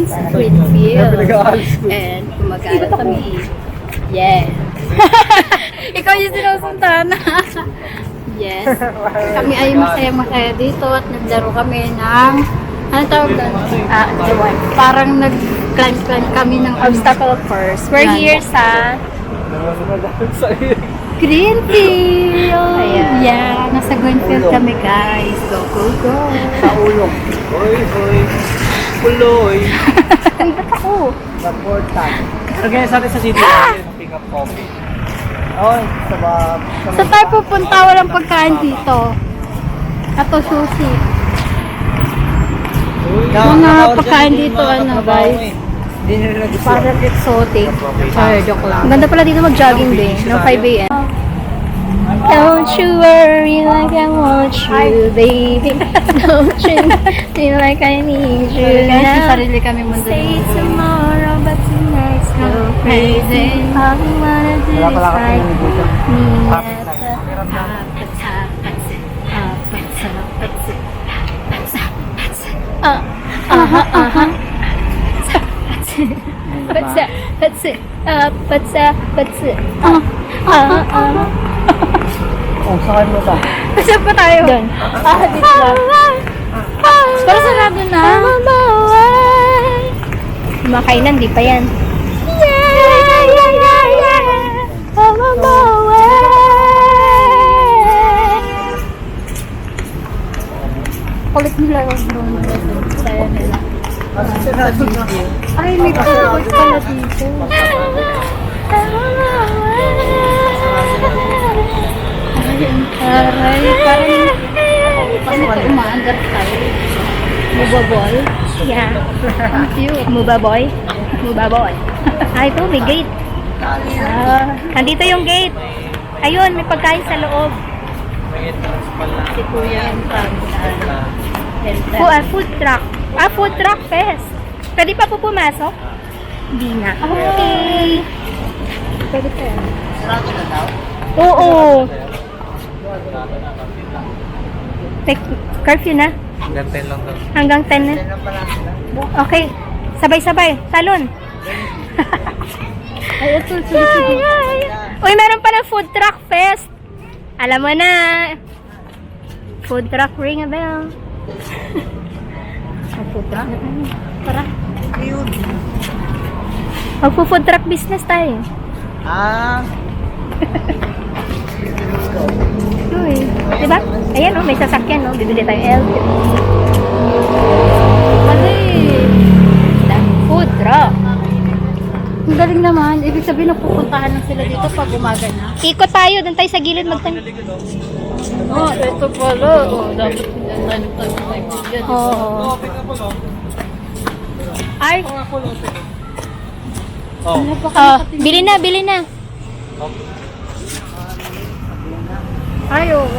Springfield. And kumagala kami. Yeah. Ikaw yung sinusuntahan. Yes. Kami ay masaya-masaya dito at naglaro kami ng ano tawag doon? Parang nag-climb kami ng Obstacle course. We're here sa Greenfield. Ayan. Yeah, nasa Greenfield kami guys. Go, go, go. Paulong. Hoy, hoy. Puloy. Ay, ba't ako? Important. Kaya sa atin sa city natin, pick up coffee. Oy, sa Sa tayo pupunta, walang pagkain dito. Ato sushi. Mga pagkain dito, ano guys, Hindi nila nag-isip. parang exotic. Sorry, joke lang. Ang ganda pala dito mag-jogging day ng 5 a.m. Don't you worry like I want you, baby. Don't you feel like I need you Guys, may now. sarili kami mundo. Say tomorrow, but tonight's so crazy. All we wanna do Wala is pala kasi like yung dito. me Kapit at lang. the Oh, saan mo ba? Saan pa tayo? Doon. Dito ba? Pero sarado na. Mga kainan, di pa yan. Kulit nila yung drone nila. Saya nila. Sinasod na. Ay, may pagkakot pala dito. Aray, parang umaandar tayo. Mubabol. Yeah. Ang cute. Muba boy. Muba boy. Ay, ito, may gate. Nandito yung gate. Ayun, may pagkain sa loob. Si Kuya yung Food truck. Food truck fest. Pwede pa po pumasok? Hindi na. Okay. Pwede pa yan. Oo. Curfew na. Gantin lang daw. Hanggang 10 na. Okay. Sabay-sabay. Talon. Ay, ito, sige. Uy, meron pa ng food truck fest. Alam mo na. Food truck, ring a bell. Food truck. Tara. Magpo-food truck business tayo. Uy, diba? Ayan may sasakyan bibili tayo L. Mali. Food truck. Ang galing naman. Ibig sabihin pupuntahan lang sila dito pag umaga na. Ikot tayo, doon tayo sa gilid magtan. Oh, ito pala. Oh, dapat tayo dyan. Oo. Ay, Oh. bili na. Oh. Ay, oh.